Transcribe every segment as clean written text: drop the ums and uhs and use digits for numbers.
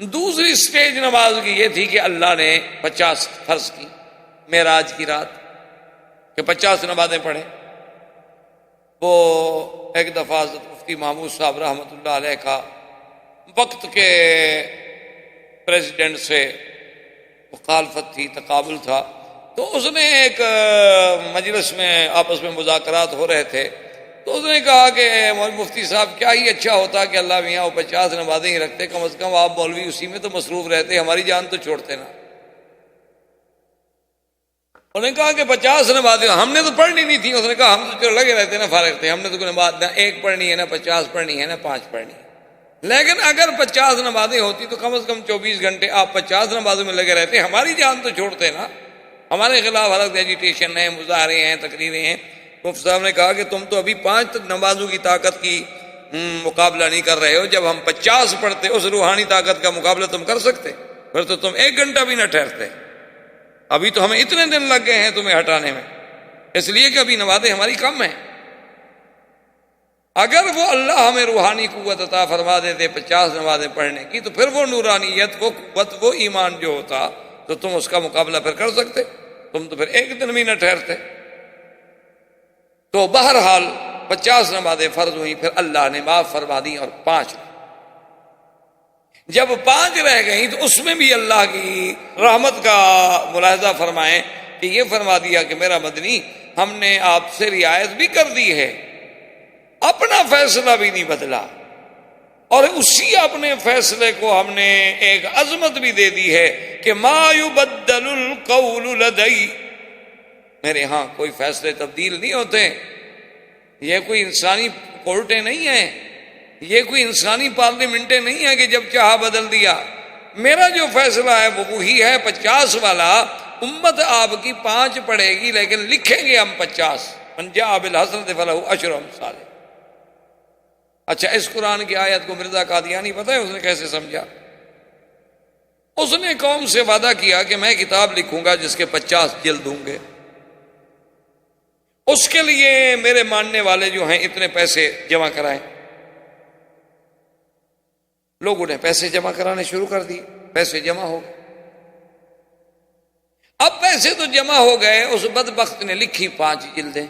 دوسری سٹیج نماز کی یہ تھی کہ اللہ نے 50 فرض کی معراج کی رات کہ 50 نمازیں پڑھیں. وہ ایک دفعہ حضرت مفتی محمود صاحب رحمۃ اللہ علیہ کا وقت کے پریزیڈنٹ سے مخالفت تھی، تقابل تھا، تو اس نے ایک مجلس میں آپس میں مذاکرات ہو رہے تھے، تو اس نے کہا کہ مفتی صاحب کیا ہی اچھا ہوتا کہ اللہ میاں وہ 50 نمازیں ہی رکھتے، کم از کم آپ مولوی اسی میں تو مصروف رہتے، ہماری جان تو چھوڑتے نا. انہوں نے کہا کہ 50 نمازیں ہم نے تو پڑھنی نہیں تھی. اس نے کہا ہم تو چلو لگے رہتے نا، فارغ تھے، ہم نے تو کوئی نماز نہ 1 پڑھنی ہے، نہ 50 پڑھنی ہے، نہ 5 پڑھنی ہے. لیکن اگر 50 نمازیں ہوتی تو کم از کم 24 گھنٹے آپ 50 نمازوں میں لگے رہتے، ہماری جان تو چھوڑتے نا. ہمارے خلاف حلق ایجیٹیشن ہے، مظاہرے ہیں، تقریریں ہیں. مفتی صاحب نے کہا کہ تم تو ابھی 5 نمازوں کی طاقت کی مقابلہ نہیں کر رہے ہو، جب ہم 50 پڑھتے اس روحانی طاقت کا مقابلہ تم کر سکتے؟ پھر تو تم 1 گھنٹہ بھی نہ ٹھہرتے. ابھی تو ہمیں اتنے دن لگ گئے ہیں تمہیں ہٹانے میں، اس لیے کہ ابھی نمازیں ہماری کم ہیں. اگر وہ اللہ ہمیں روحانی قوت عطا فرما دیتے 50 نمازیں پڑھنے کی، تو پھر وہ نورانیت، وہ قوت، وہ ایمان جو ہوتا تو تم اس کا مقابلہ پھر کر سکتے. تم تو پھر 1 دن بھی نہ ٹھہرتے. تو بہرحال 50 نمازیں فرض ہوئیں، پھر اللہ نے معاف فرما دی اور 5. جب 5 رہ گئیں تو اس میں بھی اللہ کی رحمت کا ملاحظہ فرمائیں کہ یہ فرما دیا کہ میرا مدنی، ہم نے آپ سے رعایت بھی کر دی ہے، اپنا فیصلہ بھی نہیں بدلا، اور اسی اپنے فیصلے کو ہم نے ایک عظمت بھی دے دی ہے کہ ما یبدل القول لدی، میرے ہاں کوئی فیصلے تبدیل نہیں ہوتے. یہ کوئی انسانی کورٹیں نہیں ہیں، یہ کوئی انسانی پارلیمنٹیں نہیں ہیں کہ جب چاہا بدل دیا. میرا جو فیصلہ ہے وہ وہی ہے 50 والا. امت آپ کی 5 پڑھے گی لیکن لکھیں گے ہم 50. من جاء بالحسنۃ فلہ 10 امثالها. اچھا، اس قرآن کی آیت کو مرزا قادیانی پتہ ہے اس نے کیسے سمجھا؟ اس نے قوم سے وعدہ کیا کہ میں کتاب لکھوں گا جس کے 50 جلد ہوں گے، اس کے لیے میرے ماننے والے جو ہیں اتنے پیسے جمع کرائیں. لوگوں نے پیسے جمع کرانے شروع کر دیے، پیسے جمع ہو گئے. اب پیسے تو جمع ہو گئے، اس بدبخت نے لکھی 5 جلدیں،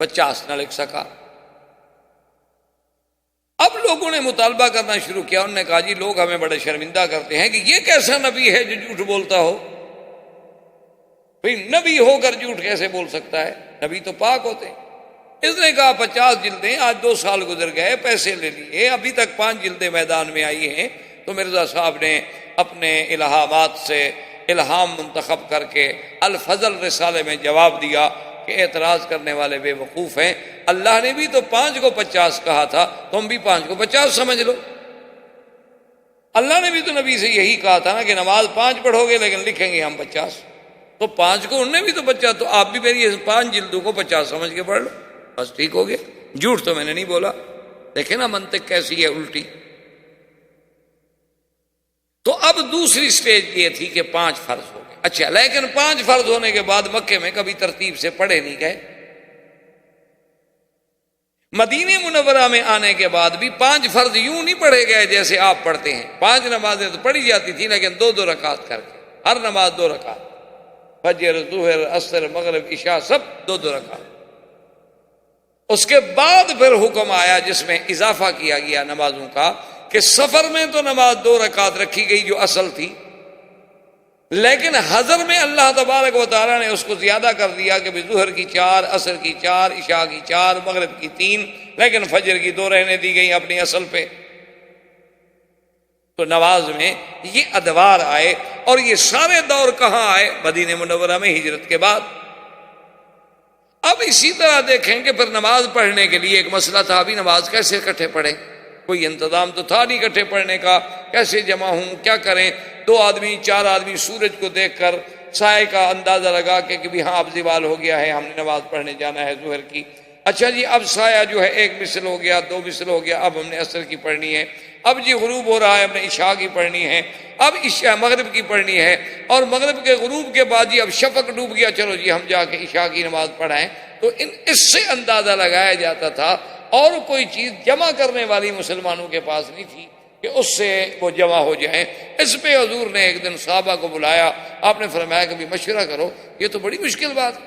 50 نہ لکھ سکا. اب لوگوں نے مطالبہ کرنا شروع کیا. انہوں نے کہا جی لوگ ہمیں بڑے شرمندہ کرتے ہیں کہ یہ کیسا نبی ہے جو جھوٹ بولتا ہو؟ بھئی نبی ہو کر جھوٹ کیسے بول سکتا ہے؟ نبی تو پاک ہوتے ہیں. اس نے کہا 50 جلدیں، آج 2 سال گزر گئے، پیسے لے لیے، ابھی تک 5 جلدیں میدان میں آئی ہیں. تو مرزا صاحب نے اپنے الہامات سے الہام منتخب کر کے الفضل رسالے میں جواب دیا کہ اعتراض کرنے والے بے وقوف ہیں. اللہ نے بھی تو 5 کو 50 کہا تھا، تم بھی 5 کو 50 سمجھ لو. اللہ نے بھی تو نبی سے یہی کہا تھا نا کہ نماز 5 پڑھو گے لیکن لکھیں گے ہم 50. تو 5 کو انہوں نے بھی تو 50، تو آپ بھی میری 5 جلدوں کو 50 سمجھ کے پڑھ لو، بس ٹھیک ہو گیا. جھوٹ تو میں نے نہیں بولا. دیکھیں نا منطق کیسی ہے الٹی. تو اب دوسری سٹیج یہ تھی کہ 5 فرض ہو گئے. اچھا، لیکن 5 فرض ہونے کے بعد مکے میں کبھی ترتیب سے پڑھے نہیں گئے. مدینہ منورہ میں آنے کے بعد بھی 5 فرض یوں نہیں پڑھے گئے جیسے آپ پڑھتے ہیں. 5 نمازیں تو پڑھی جاتی تھی لیکن 2 رکعت کر کے، ہر نماز 2 رکعت، فجر، ظہر، عصر، مغرب، عشاء سب 2 رکعت. اس کے بعد پھر حکم آیا جس میں اضافہ کیا گیا نمازوں کا کہ سفر میں تو نماز 2 رکعت رکھی گئی جو اصل تھی، لیکن حضر میں اللہ تبارک و تعالیٰ نے اس کو زیادہ کر دیا کہ ظہر کی 4، عصر کی 4، عشاء کی 4، مغرب کی 3، لیکن فجر کی 2 رہنے دی گئی اپنی اصل پہ. تو نماز میں یہ ادوار آئے، اور یہ سارے دور کہاں آئے؟ مدینہ منورہ میں ہجرت کے بعد. اب اسی طرح دیکھیں کہ پھر نماز پڑھنے کے لیے ایک مسئلہ تھا، ابھی نماز کیسے اکٹھے پڑھیں؟ کوئی انتظام تو تھا نہیں اکٹھے پڑھنے کا، کیسے جمع ہوں، کیا کریں؟ 2 آدمی 4 آدمی سورج کو دیکھ کر سائے کا اندازہ لگا کے کہ بھی ہاں اب زوال ہو گیا ہے، ہم نے نماز پڑھنے جانا ہے ظہر کی. اچھا جی، اب سایہ جو ہے 1 مثل ہو گیا، 2 مثل ہو گیا، اب ہم نے عصر کی پڑھنی ہے. اب جی غروب ہو رہا ہے، ہم نے عشاء کی پڑھنی ہے، اب عشاء مغرب کی پڑھنی ہے، اور مغرب کے غروب کے بعد جی اب شفق ڈوب گیا، چلو جی ہم جا کے عشاء کی نماز پڑھائیں. تو اس سے اندازہ لگایا جاتا تھا، اور کوئی چیز جمع کرنے والی مسلمانوں کے پاس نہیں تھی. کہ اس سے وہ جمع ہو جائیں۔ اس پہ حضور نے ایک دن صحابہ کو بلایا، آپ نے فرمایا کہ بھی مشورہ کرو، یہ تو بڑی مشکل بات ہے،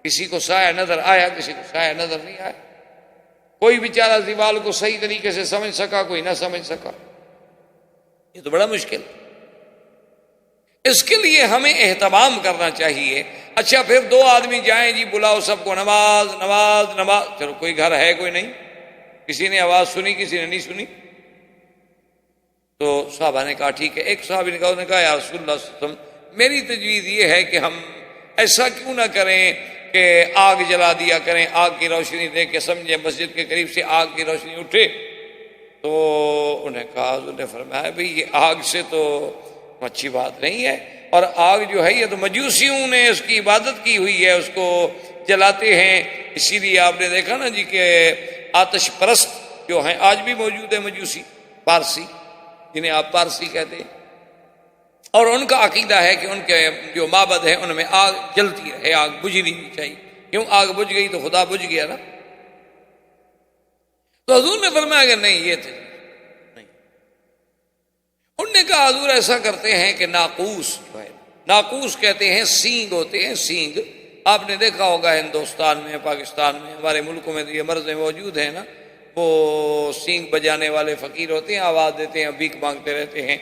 کسی کو سایہ نظر آیا، کسی کو سایہ نظر نہیں آیا، کوئی بیچارہ زوال کو صحیح طریقے سے سمجھ سکا، کوئی نہ سمجھ سکا، یہ تو بڑا مشکل۔ اس کے لیے ہمیں اہتمام کرنا چاہیے۔ اچھا پھر دو آدمی جائیں جی بلاؤ سب کو، نماز نماز نماز، چلو کوئی گھر ہے کوئی نہیں، کسی نے آواز سنی کسی نے نہیں سنی، تو صحابہ نے کہا ٹھیک ہے۔ ایک صحابی نے کہا یا رسول اللہ صلی اللہ علیہ وسلم، میری تجویز یہ ہے کہ ہم ایسا کیوں نہ کریں کہ آگ جلا دیا کریں، آگ کی روشنی دے کے، سمجھے مسجد کے قریب سے آگ کی روشنی اٹھے۔ تو انہیں کہا، حضور نے فرمایا بھئی یہ آگ سے تو اچھی بات نہیں ہے، اور آگ جو ہے یہ تو مجوسیوں نے اس کی عبادت کی ہوئی ہے، اس کو جلاتے ہیں، اسی لیے آپ نے دیکھا نا جی کہ آتش پرست جو ہیں آج بھی موجود ہے، مجوسی پارسی جنہیں آپ پارسی کہتے ہیں، اور ان کا عقیدہ ہے کہ ان کے جو معبد ہیں ان میں آگ جلتی رہے، آگ بجھنی نہیں چاہیے، کیوں آگ بجھ گئی تو خدا بجھ گیا نا۔ تو حضور نے فرمایا کہ نہیں، یہ تھے نہیں۔ انہوں نے کہا حضور ایسا کرتے ہیں کہ ناقوس جو ہے، ناقوس کہتے ہیں سینگ ہوتے ہیں، سینگ آپ نے دیکھا ہوگا ہندوستان میں، پاکستان میں، ہمارے ملکوں میں تو یہ مرضیں موجود ہیں نا، وہ سینگ بجانے والے فقیر ہوتے ہیں، آواز دیتے ہیں، بھیک مانگتے رہتے ہیں،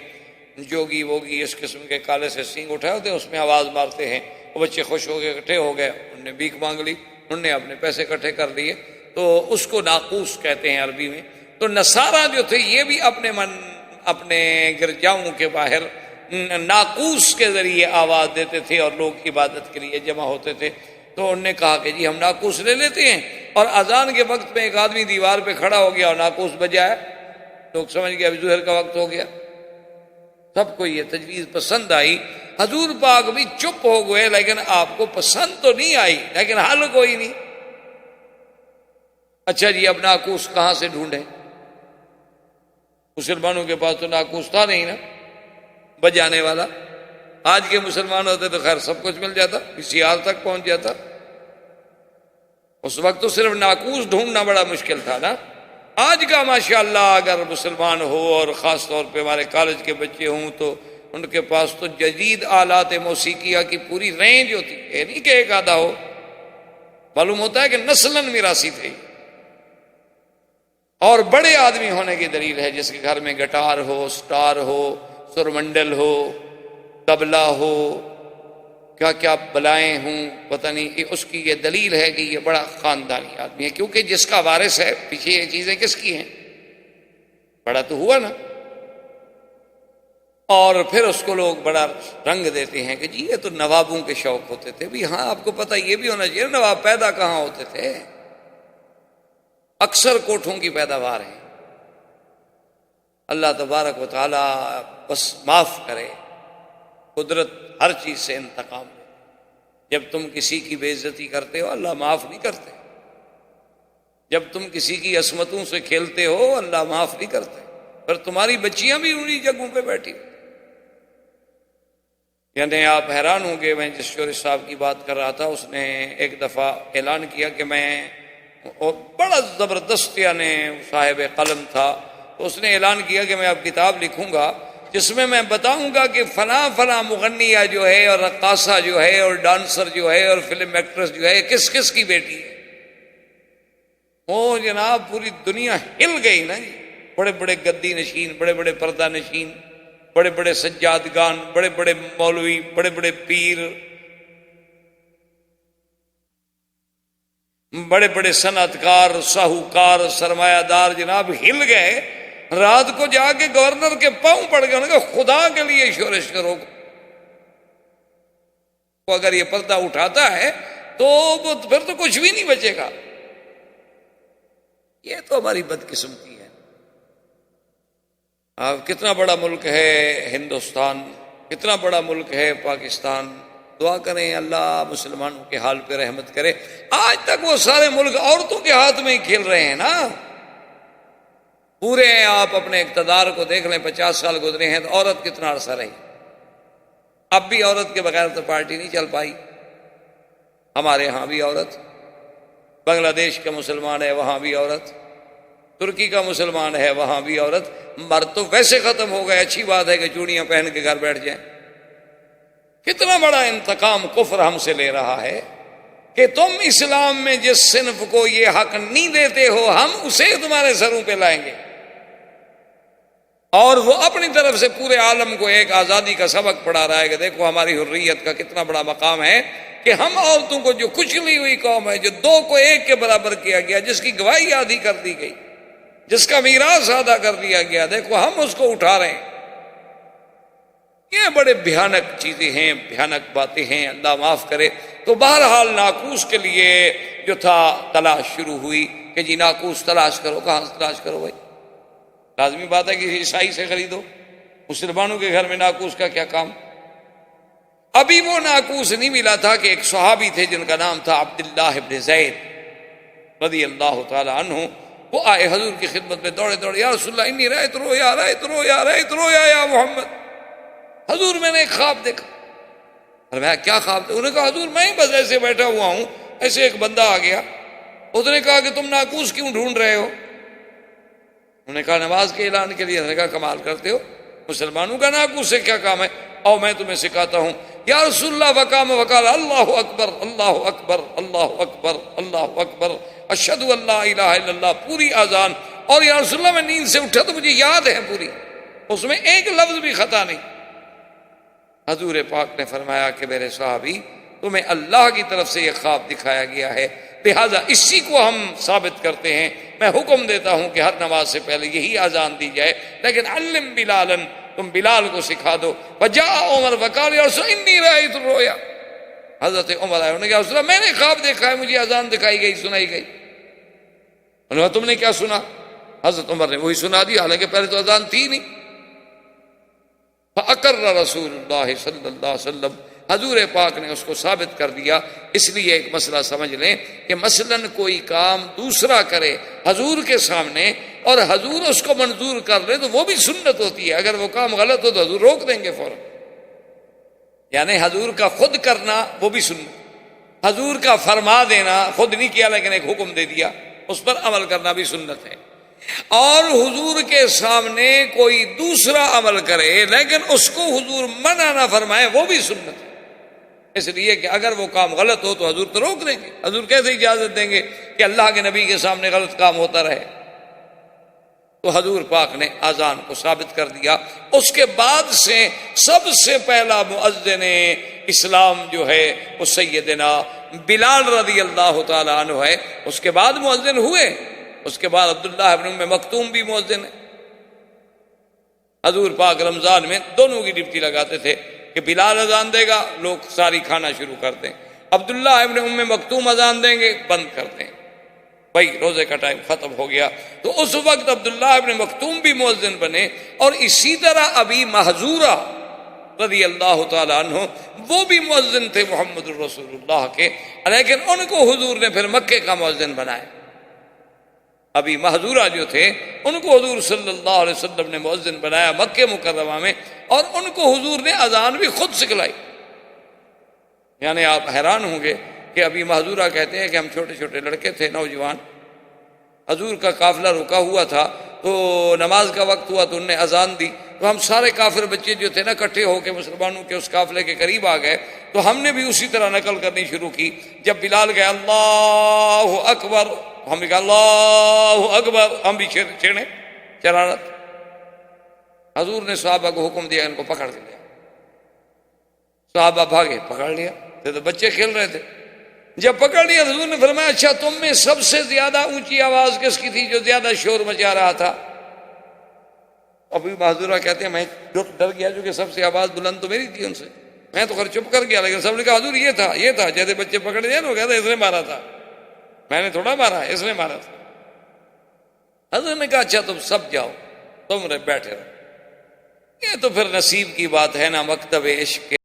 جوگی ووگی اس قسم کے کالے سے سینگ اٹھائے ہوتے ہیں، اس میں آواز مارتے ہیں، وہ بچے خوش ہو گئے، اکٹھے ہو گئے، انہوں نے بھیک مانگ لی، انہوں نے اپنے پیسے اکٹھے کر لیے، تو اس کو ناقوس کہتے ہیں عربی میں۔ تو نصارہ جو تھے یہ بھی اپنے گرجاؤں کے باہر ناقوس کے ذریعے آواز دیتے تھے اور لوگ عبادت کے لیے جمع ہوتے تھے۔ تو انہوں نے کہا کہ جی ہم ناقوس لے لیتے ہیں، اور اذان کے وقت میں ایک آدمی دیوار پہ کھڑا ہو گیا اور ناقوس بجایا، لوگ سمجھ گئے ابھی ظہر کا وقت ہو گیا۔ سب کو یہ تجویز پسند آئی، حضور پاک بھی چپ ہو گئے، لیکن آپ کو پسند تو نہیں آئی، لیکن حل کوئی نہیں۔ اچھا جی اب ناقوس کہاں سے ڈھونڈیں؟ مسلمانوں کے پاس تو ناقوس تھا نہیں نا بجانے والا، آج کے مسلمان ہوتے تو خیر سب کچھ مل جاتا، کسی حال تک پہنچ جاتا، اس وقت تو صرف ناقوس ڈھونڈنا بڑا مشکل تھا نا۔ آج کا ماشاءاللہ اگر مسلمان ہو، اور خاص طور پہ ہمارے کالج کے بچے ہوں، تو ان کے پاس تو جدید آلات موسیقیہ کی پوری رینج ہوتی ہے، نہیں کہ ایک آدھا ہو، معلوم ہوتا ہے کہ نسلاً میراثی تھے، اور بڑے آدمی ہونے کی دلیل ہے، جس کے گھر میں گٹار ہو، سٹار ہو، سرمنڈل ہو، طبلہ ہو، کیا کیا بلائیں ہوں، پتہ نہیں، اس کی یہ دلیل ہے کہ یہ بڑا خاندانی آدمی ہے، کیونکہ جس کا وارث ہے، پیچھے یہ چیزیں کس کی ہیں، بڑا تو ہوا نا۔ اور پھر اس کو لوگ بڑا رنگ دیتے ہیں کہ جی یہ تو نوابوں کے شوق ہوتے تھے، بھی ہاں آپ کو پتہ یہ بھی ہونا چاہیے نواب پیدا کہاں ہوتے تھے، اکثر کوٹھوں کی پیداوار ہے۔ اللہ تبارک و تعالی بس معاف کرے، قدرت ہر چیز سے انتقام لے۔ جب تم کسی کی بے عزتی کرتے ہو اللہ معاف نہیں کرتے، جب تم کسی کی عصمتوں سے کھیلتے ہو اللہ معاف نہیں کرتے، پر تمہاری بچیاں بھی انہی جگہوں پہ بیٹھی۔ یعنی آپ حیران ہوں گے، میں جس شورش صاحب کی بات کر رہا تھا، اس نے ایک دفعہ اعلان کیا کہ میں، اور بڑا زبردست یعنی صاحب قلم تھا، تو اس نے اعلان کیا کہ میں اب کتاب لکھوں گا جس میں میں بتاؤں گا کہ فلاں فلاں مغنیہ جو ہے، اور رقاصہ جو ہے، اور ڈانسر جو ہے، اور فلم ایکٹریس جو ہے، کس کس کی بیٹی ہے۔ وہ جناب پوری دنیا ہل گئی نا جی، بڑے بڑے گدی نشین، بڑے بڑے پردہ نشین، بڑے بڑے سجادگان، بڑے بڑے مولوی، بڑے بڑے پیر، بڑے بڑے صنعت کار، ساہوکار، سرمایہ دار جناب ہل گئے۔ رات کو جا کے گورنر کے پاؤں پڑ گئے، انہوں نے کہا خدا کے لیے شورش کرو، اگر یہ پردہ اٹھاتا ہے تو پھر تو کچھ بھی نہیں بچے گا۔ یہ تو ہماری بدقسمتی ہے۔ کتنا بڑا ملک ہے ہندوستان، کتنا بڑا ملک ہے پاکستان، دعا کریں اللہ مسلمانوں کے حال پہ رحمت کرے۔ آج تک وہ سارے ملک عورتوں کے ہاتھ میں ہی کھیل رہے ہیں نا، پورے آپ اپنے اقتدار کو دیکھ لیں، 50 سال گزرے ہیں تو عورت کتنا عرصہ رہی، اب بھی عورت کے بغیر تو پارٹی نہیں چل پائی۔ ہمارے ہاں بھی عورت، بنگلہ دیش کا مسلمان ہے وہاں بھی عورت، ترکی کا مسلمان ہے، وہاں بھی عورت، مرد تو ویسے ختم ہو گئے، اچھی بات ہے کہ چوڑیاں پہن کے گھر بیٹھ جائیں۔ کتنا بڑا انتقام کفر ہم سے لے رہا ہے کہ تم اسلام میں جس صنف کو یہ حق نہیں دیتے ہو، ہم اسے تمہارے سروں پہ لائیں گے۔ اور وہ اپنی طرف سے پورے عالم کو ایک آزادی کا سبق پڑھا رہا ہے کہ دیکھو ہماری حریت کا کتنا بڑا مقام ہے کہ ہم عورتوں کو، جو کچلی ہوئی قوم ہے، جو دو کو ایک کے برابر کیا گیا، جس کی گواہی آدھی کر دی گئی، جس کا میراث آدھا کر دیا گیا، دیکھو ہم اس کو اٹھا رہے ہیں۔ یہ بڑے بھیانک چیزیں ہیں، بھیانک باتیں ہیں، اللہ معاف کرے۔ تو بہرحال ناقوس کے لیے جو تھا تلاش شروع ہوئی کہ جی ناقوس تلاش کرو۔ کہاں سے تلاش کرو بھائی؟ لازمی بات ہے کہ عیسائی سے خریدو، مسلمانوں کے گھر میں ناقوس کا کیا کام؟ ابھی وہ ناقوس نہیں ملا تھا کہ ایک صحابی تھے جن کا نام تھا عبداللہ ابن زید رضی اللہ تعالی عنہ۔ وہ آئے حضور کی خدمت میں دوڑے دوڑے، یا رسول اللہ انی رأیت رؤیا، رأیت رؤیا، رأیت رؤیا یا محمد، حضور میں نے ایک خواب دیکھا۔ فرمایا کیا خواب دیکھا؟ انہوں نے کہا حضور میں ہی بس ایسے بیٹھا ہوا ہوں، ایسے ایک بندہ آ گیا، اس نے کہا کہ تم ناقوس کیوں ڈھونڈ رہے ہو؟ انہوں نے کہا نماز کے اعلان کے لیے۔ انہوں نے کہا کمال کرتے ہو، مسلمانوں کا ناقوس سے کیا کام ہے؟ اور میں تمہیں سکھاتا ہوں۔ یا رسول اللہ وقام وقال اللہ اکبر اللہ اکبر اللہ اکبر اللہ اکبر اشہد ان لا الہ الا اللہ، پوری اذان۔ اور یا رسول اللہ میں نیند سے اٹھا تو مجھے یاد ہے پوری، اس میں ایک لفظ بھی خطا نہیں۔ حضور پاک نے فرمایا کہ میرے صحابی تمہیں اللہ کی طرف سے یہ خواب دکھایا گیا ہے، لہذا اسی کو ہم ثابت کرتے ہیں۔ میں حکم دیتا ہوں کہ ہر نماز سے پہلے یہی اذان دی جائے، لیکن علم بلالا، تم بلال کو سکھا دو۔ وجاء عمر وقال یا رسول انی رأیت الرؤیا، حضرت عمر آئے، انہوں نے کہا رسول اللہ میں نے خواب دیکھا ہے، مجھے اذان دکھائی گئی، سنائی گئی۔ انہوں نے کہا تم نے کیا سنا؟ حضرت عمر نے وہی سنا دیا، حالانکہ پہلے تو اذان تھی نہیں۔ فَأَقَرَّ رسول اللہ صلی اللہ علیہ وسلم، حضور پاک نے اس کو ثابت کر دیا۔ اس لیے ایک مسئلہ سمجھ لیں کہ مثلاً کوئی کام دوسرا کرے حضور کے سامنے اور حضور اس کو منظور کر لے تو وہ بھی سنت ہوتی ہے۔ اگر وہ کام غلط ہو تو حضور روک دیں گے فوراً، یعنی حضور کا خود کرنا وہ بھی سنت، حضور کا فرما دینا، خود نہیں کیا لیکن ایک حکم دے دیا، اس پر عمل کرنا بھی سنت ہے۔ اور حضور کے سامنے کوئی دوسرا عمل کرے لیکن اس کو حضور منع نہ فرمائے وہ بھی سنت ہے، اس لیے کہ اگر وہ کام غلط ہو تو حضور تو روک دیں گے۔ حضور کیسے اجازت دیں گے کہ اللہ کے نبی کے سامنے غلط کام ہوتا رہے؟ تو حضور پاک نے اذان کو ثابت کر دیا۔ اس کے بعد سے سب سے پہلا مؤذن اسلام جو ہے وہ سیدنا بلال رضی اللہ تعالی عنہ ہے۔ اس کے بعد مؤذن ہوئے، اس کے بعد عبداللہ ابن ام مکتوم بھی مؤذن ہے۔ حضور پاک رمضان میں دونوں کی ڈپٹی لگاتے تھے کہ بلال اذان دے گا لوگ ساری کھانا شروع کر دیں، عبداللہ ابن ام مکتوم اذان دیں گے بند کر دیں، بھائی روزے کا ٹائم ختم ہو گیا۔ تو اس وقت عبداللہ ابن مکتوم بھی مؤذن بنے، اور اسی طرح ابی محذورہ رضی اللہ تعالی عنہ وہ بھی مؤذن تھے محمد الرسول اللہ کے، لیکن ان کو حضور نے پھر مکے کا مؤذن بنایا۔ ابھی محذورہ جو تھے ان کو حضور صلی اللہ علیہ وسلم نے مؤذن بنایا مکہ مکرمہ میں، اور ان کو حضور نے اذان بھی خود سکھلائی۔ یعنی آپ حیران ہوں گے کہ ابھی محذورہ کہتے ہیں کہ ہم چھوٹے چھوٹے لڑکے تھے، نوجوان، حضور کا قافلہ رکا ہوا تھا تو نماز کا وقت ہوا تو انہوں نے اذان دی، تو ہم سارے کافر بچے جو تھے نا اکٹھے ہو کے مسلمانوں کے اس قافلے کے قریب آ گئے، تو ہم نے بھی اسی طرح نقل کرنی شروع کی۔ جب بلال گئے اللہ اکبر، ہم بھی کہا اللہ اکبر، ہم بھی چھیڑے شرارت۔ حضور نے صحابہ کو حکم دیا ان کو پکڑ کے لیا، صحابہ بھاگے، پکڑ لیا، تو بچے کھیل رہے تھے۔ جب پکڑ لیا حضور نے فرمایا اچھا تم میں سب سے زیادہ اونچی آواز کس کی تھی جو زیادہ شور مچا رہا تھا؟ ابھی معذورہ کہتے ہیں میں ڈر گیا کیونکہ سب سے آواز بلند تو میری تھی ان سے، میں تو خیر چپ کر گیا، لیکن سب نے کہا حضور یہ تھا یہ تھا، جیسے بچے پکڑ لیا نا وہ کہتے اس نے مارا تھا، میں نے تھوڑا مارا، اس نے مارا تھا۔ حضور نے کہا اچھا تم سب جاؤ، تم بیٹھے رہو۔ یہ تو پھر نصیب کی بات ہے نا، مکتب عشق کے